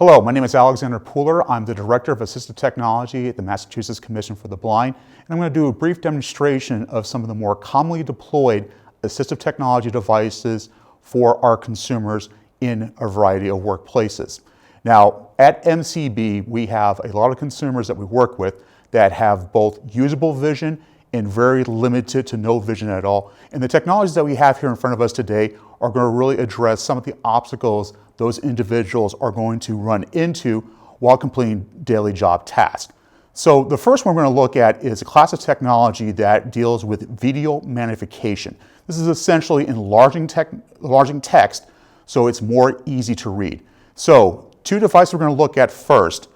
Hello, my name is Alexander Pooler. I'm the Director of Assistive Technology at the Massachusetts Commission for the Blind, and I'm going to do a brief demonstration of some of the more commonly deployed assistive technology devices for our consumers in a variety of workplaces. Now, at MCB, we have a lot of consumers that we work with that have both usable vision and very limited to no vision at all. And the technologies that we have here in front of us today are going to really address some of the obstacles those individuals are going to run into while completing daily job tasks. So the first one we're going to look at is a class of technology that deals with video magnification. This is essentially enlarging text so it's more easy to read. So two devices we're going to look at first.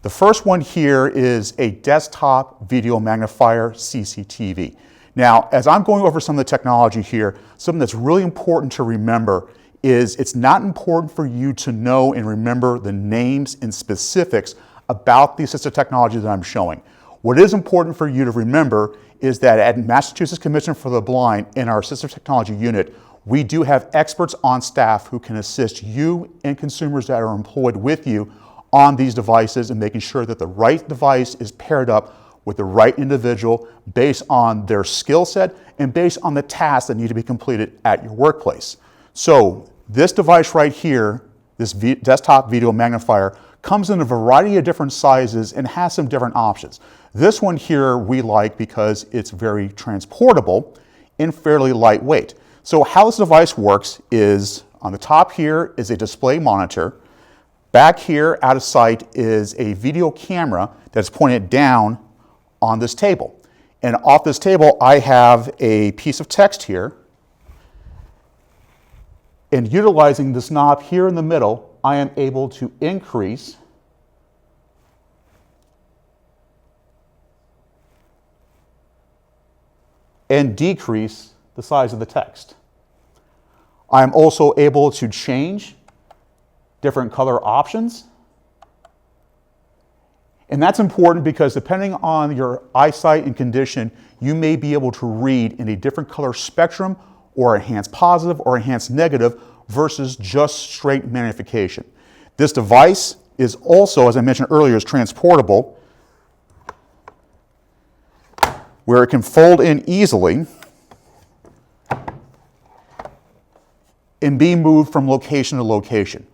The first one here is a desktop video magnifier, CCTV. Now, as I'm going over some of the technology here, something that's really important to remember is it's not important for you to know and remember the names and specifics about the assistive technology that I'm showing. What is important for you to remember is that at Massachusetts Commission for the Blind, in our assistive technology unit, we do have experts on staff who can assist you and consumers that are employed with you on these devices and making sure that the right device is paired up with the right individual based on their skill set and based on the tasks that need to be completed at your workplace. So this device right here, this desktop video magnifier, comes in a variety of different sizes and has some different options. This one here we like because it's very transportable and fairly lightweight. So how this device works is on the top here is a display monitor. Back here, out of sight, is a video camera that's pointed down on this table. And off this table, I have a piece of text here. And utilizing this knob here in the middle, I am able to increase and decrease the size of the text. I'm also able to change different color options. And that's important because depending on your eyesight and condition, you may be able to read in a different color spectrum or enhanced positive or enhanced negative versus just straight magnification. This device is also, as I mentioned earlier, is transportable, where it can fold in easily and be moved from location to location.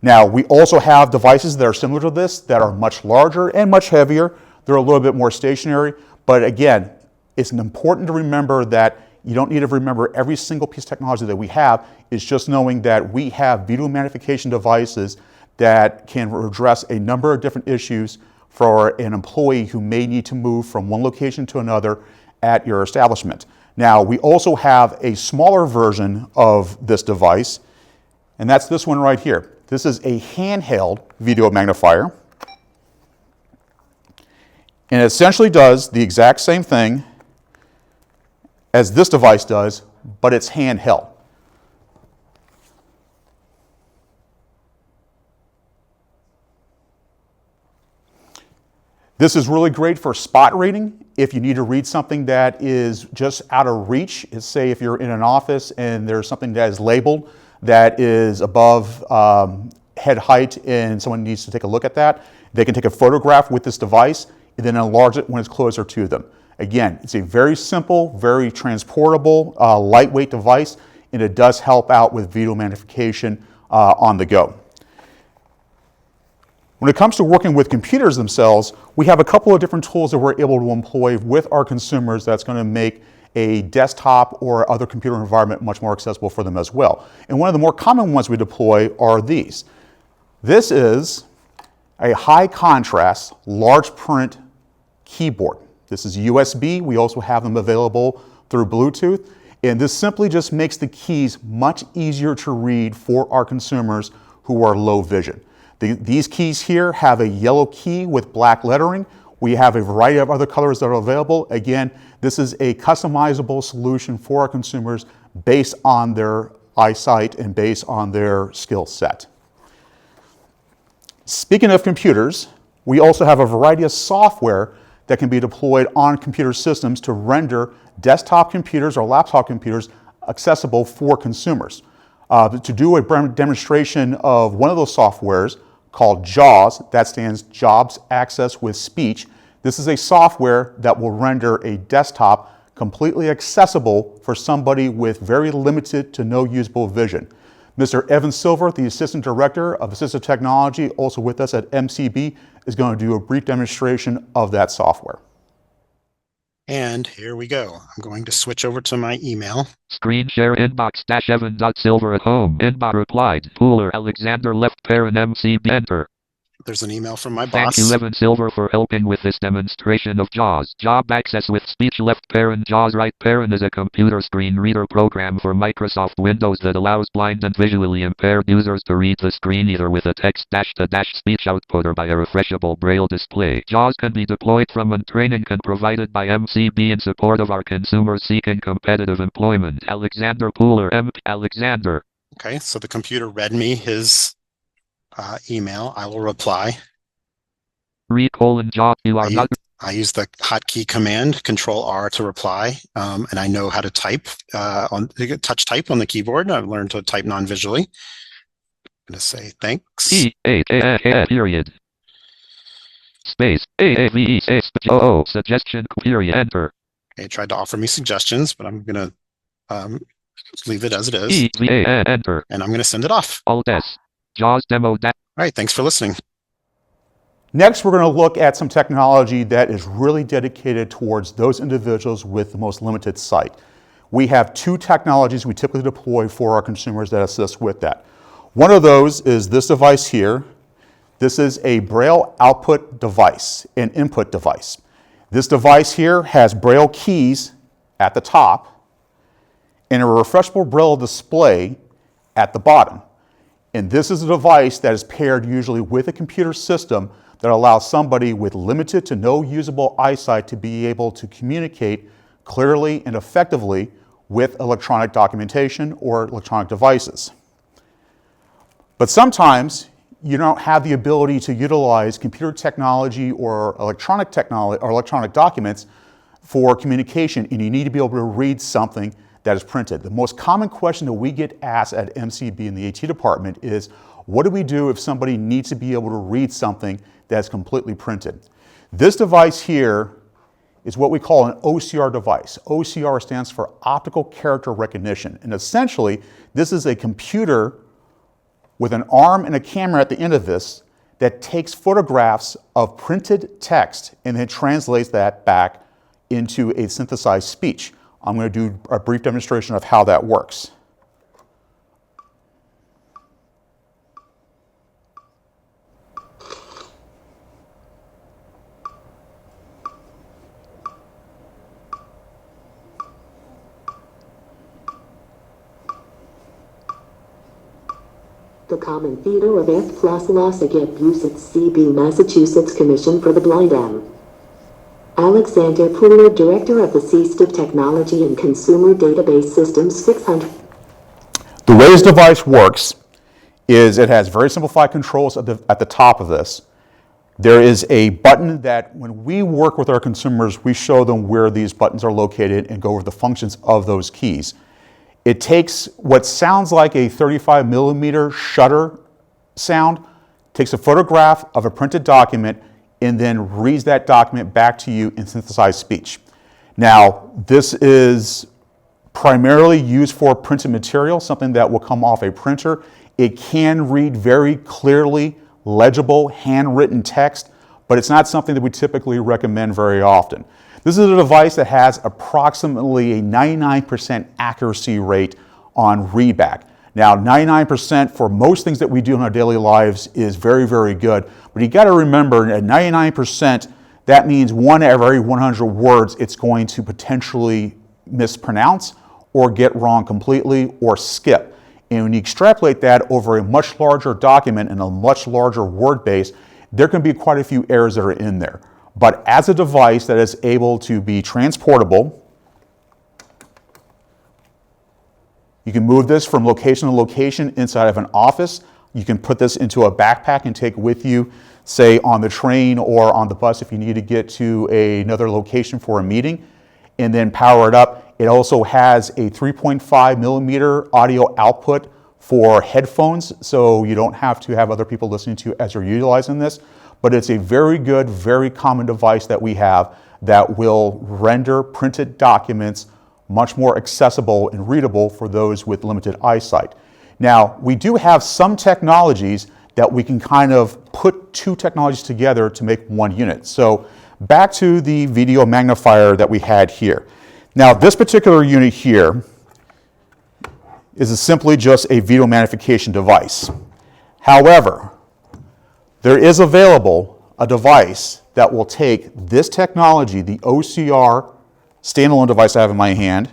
Now, we also have devices that are similar to this that are much larger and much heavier. They're a little bit more stationary, but again, it's important to remember that you don't need to remember every single piece of technology that we have. It's just knowing that we have video magnification devices that can address a number of different issues for an employee who may need to move from one location to another at your establishment. Now, we also have a smaller version of this device, and that's this one right here. This is a handheld video magnifier, and it essentially does the exact same thing as this device does, but it's handheld. This is really great for spot reading. If you need to read something that is just out of reach, say if you're in an office and there's something that is labeled that is above head height and someone needs to take a look at that, they can take a photograph with this device and then enlarge it when it's closer to them. Again, it's a very simple, very transportable, lightweight device, and it does help out with video magnification on the go. When it comes to working with computers themselves, we have a couple of different tools that we're able to employ with our consumers that's going to make a desktop or other computer environment much more accessible for them as well. And one of the more common ones we deploy are these. This is a high contrast, large print keyboard. This is USB. We also have them available through Bluetooth. And this simply just makes the keys much easier to read for our consumers who are low vision. These keys here have a yellow key with black lettering. We have a variety of other colors that are available. Again, this is a customizable solution for our consumers based on their eyesight and based on their skill set. Speaking of computers, we also have a variety of software that can be deployed on computer systems to render desktop computers or laptop computers accessible for consumers. To do a demonstration of one of those softwares called JAWS. That stands Jobs Access with Speech. This is a software that will render a desktop completely accessible for somebody with very limited to no usable vision. Mr. Evan Silver, the Assistant Director of Assistive Technology, also with us at MCB, is going to do a brief demonstration of that software. And here we go. I'm going to switch over to my email. Screen share inbox -Evan.Silver at home. Inbox replied. Pooler Alexander left parent MCB enter. There's an email from my boss. Thank you, Evan Silver, for helping with this demonstration of JAWS. Job access with speech. Left parent. JAWS right parent is a computer screen reader program for Microsoft Windows that allows blind and visually impaired users to read the screen either with a text-to-dash speech output or by a refreshable braille display. JAWS can be deployed from and training can provided by MCB in support of our consumers seeking competitive employment. Alexander Pooler, Alexander. Okay, so the computer read me his email. I will reply. JAWS, you are not. I use the hotkey command Control R to reply, and I know how to type touch type on the keyboard. I've learned to type non-visually. I'm going to say thanks. Period. Space AAVE space suggestion period enter. Okay, it tried to offer me suggestions, but I'm going to leave it as it is. Enter. And I'm going to send it off. Alt S. JAWS demo. All right, thanks for listening. Next, we're going to look at some technology that is really dedicated towards those individuals with the most limited sight. We have two technologies we typically deploy for our consumers that assist with that. One of those is this device here. This is a Braille output device, an input device. This device here has Braille keys at the top and a refreshable Braille display at the bottom. And this is a device that is paired usually with a computer system that allows somebody with limited to no usable eyesight to be able to communicate clearly and effectively with electronic documentation or electronic devices. But sometimes you don't have the ability to utilize computer technology or electronic technology or electronic documents for communication, and you need to be able to read something that is printed. The most common question that we get asked at MCB in the AT department is, what do we do if somebody needs to be able to read something that's completely printed? This device here is what we call an OCR device. OCR stands for optical character recognition. And essentially, this is a computer with an arm and a camera at the end of this that takes photographs of printed text and then translates that back into a synthesized speech. I'm going to do a brief demonstration of how that works. The Common Theater of F plus Los Angeles CB Massachusetts Commission for the Blind M. Alexander Pooler, Director of Assistive Technology and Consumer Database Systems 600. The way this device works is it has very simplified controls at the top of this. There is a button that when we work with our consumers, we show them where these buttons are located and go over the functions of those keys. It takes what sounds like a 35 millimeter shutter sound, takes a photograph of a printed document, and then reads that document back to you in synthesized speech. Now, this is primarily used for printed material, something that will come off a printer. It can read very clearly, legible, handwritten text, but it's not something that we typically recommend very often. This is a device that has approximately a 99% accuracy rate on readback. Now, 99% for most things that we do in our daily lives is very, very good. But you got to remember, at 99%, that means 1 every 100 words it's going to potentially mispronounce or get wrong completely or skip. And when you extrapolate that over a much larger document and a much larger word base, there can be quite a few errors that are in there. But as a device that is able to be transportable, you can move this from location to location inside of an office. You can put this into a backpack and take with you, say on the train or on the bus if you need to get to another location for a meeting, and then power it up. It also has a 3.5 millimeter audio output for headphones, so you don't have to have other people listening to you as you're utilizing this. But it's a very good, very common device that we have that will render printed documents much more accessible and readable for those with limited eyesight. Now, we do have some technologies that we can kind of put two technologies together to make one unit. So back to the video magnifier that we had here. Now, this particular unit here is simply just a video magnification device. However, there is available a device that will take this technology, the OCR standalone device I have in my hand,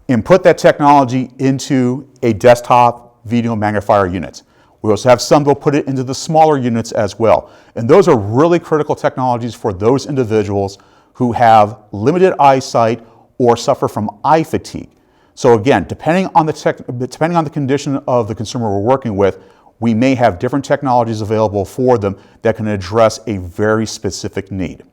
and put that technology into a desktop video magnifier unit. We also have some that will put it into the smaller units as well. And those are really critical technologies for those individuals who have limited eyesight or suffer from eye fatigue. So again, depending on the condition of the consumer we're working with, we may have different technologies available for them that can address a very specific need.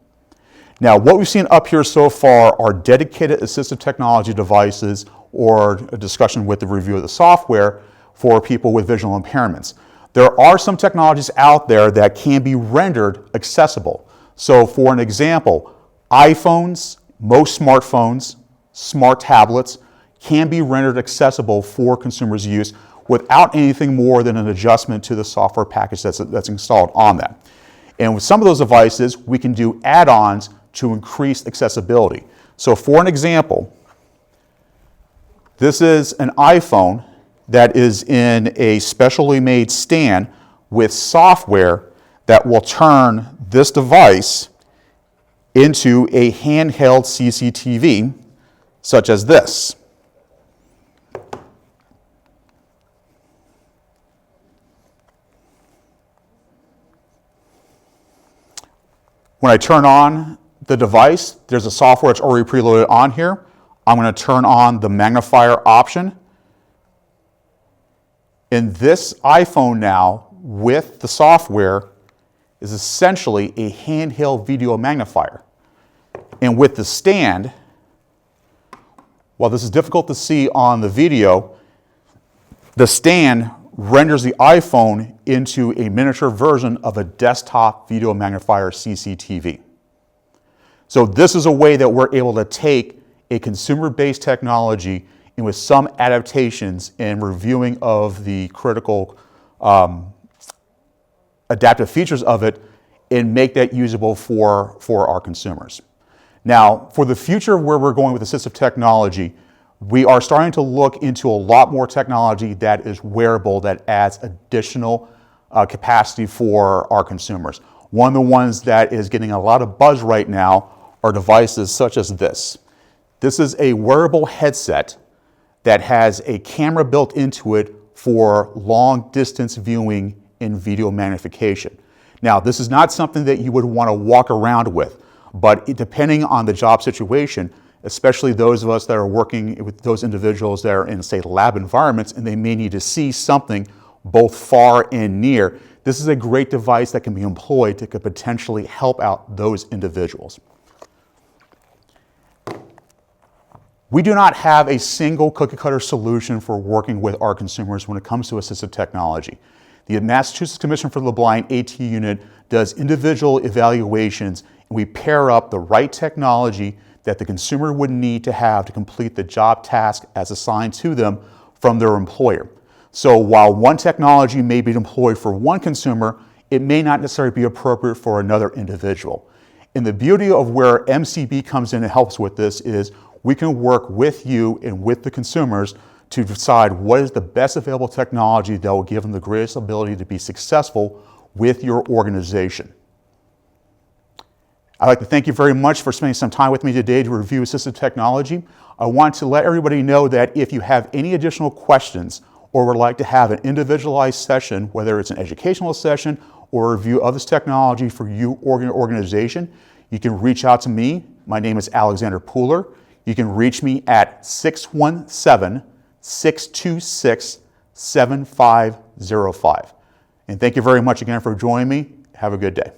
Now, what we've seen up here so far are dedicated assistive technology devices or a discussion with the review of the software for people with visual impairments. There are some technologies out there that can be rendered accessible. So for an example, iPhones, most smartphones, smart tablets can be rendered accessible for consumers' use without anything more than an adjustment to the software package that's installed on that. And with some of those devices, we can do add-ons to increase accessibility. So for an example, this is an iPhone that is in a specially made stand with software that will turn this device into a handheld CCTV, such as this. When I turn on the device, there's a software that's already preloaded on here. I'm going to turn on the magnifier option. And this iPhone now, with the software, is essentially a handheld video magnifier. And with the stand, while this is difficult to see on the video, the stand renders the iPhone into a miniature version of a desktop video magnifier CCTV. So this is a way that we're able to take a consumer-based technology and with some adaptations and reviewing of the critical adaptive features of it and make that usable for our consumers. Now, for the future where we're going with assistive technology, we are starting to look into a lot more technology that is wearable, that adds additional capacity for our consumers. One of the ones that is getting a lot of buzz right now are devices such as this. This is a wearable headset that has a camera built into it for long distance viewing and video magnification. Now, this is not something that you would want to walk around with, but depending on the job situation, especially those of us that are working with those individuals that are in, say, lab environments, and they may need to see something both far and near, this is a great device that can be employed to could potentially help out those individuals. We do not have a single cookie-cutter solution for working with our consumers when it comes to assistive technology. The Massachusetts Commission for the Blind AT unit does individual evaluations, and we pair up the right technology that the consumer would need to have to complete the job task as assigned to them from their employer. So while one technology may be employed for one consumer, it may not necessarily be appropriate for another individual. And the beauty of where MCB comes in and helps with this is we can work with you and with the consumers to decide what is the best available technology that will give them the greatest ability to be successful with your organization. I'd like to thank you very much for spending some time with me today to review assistive technology. I want to let everybody know that if you have any additional questions or would like to have an individualized session, whether it's an educational session or a review of this technology for you or your organization, you can reach out to me. My name is Alexander Pooler. You can reach me at 617-626-7505. And thank you very much again for joining me. Have a good day.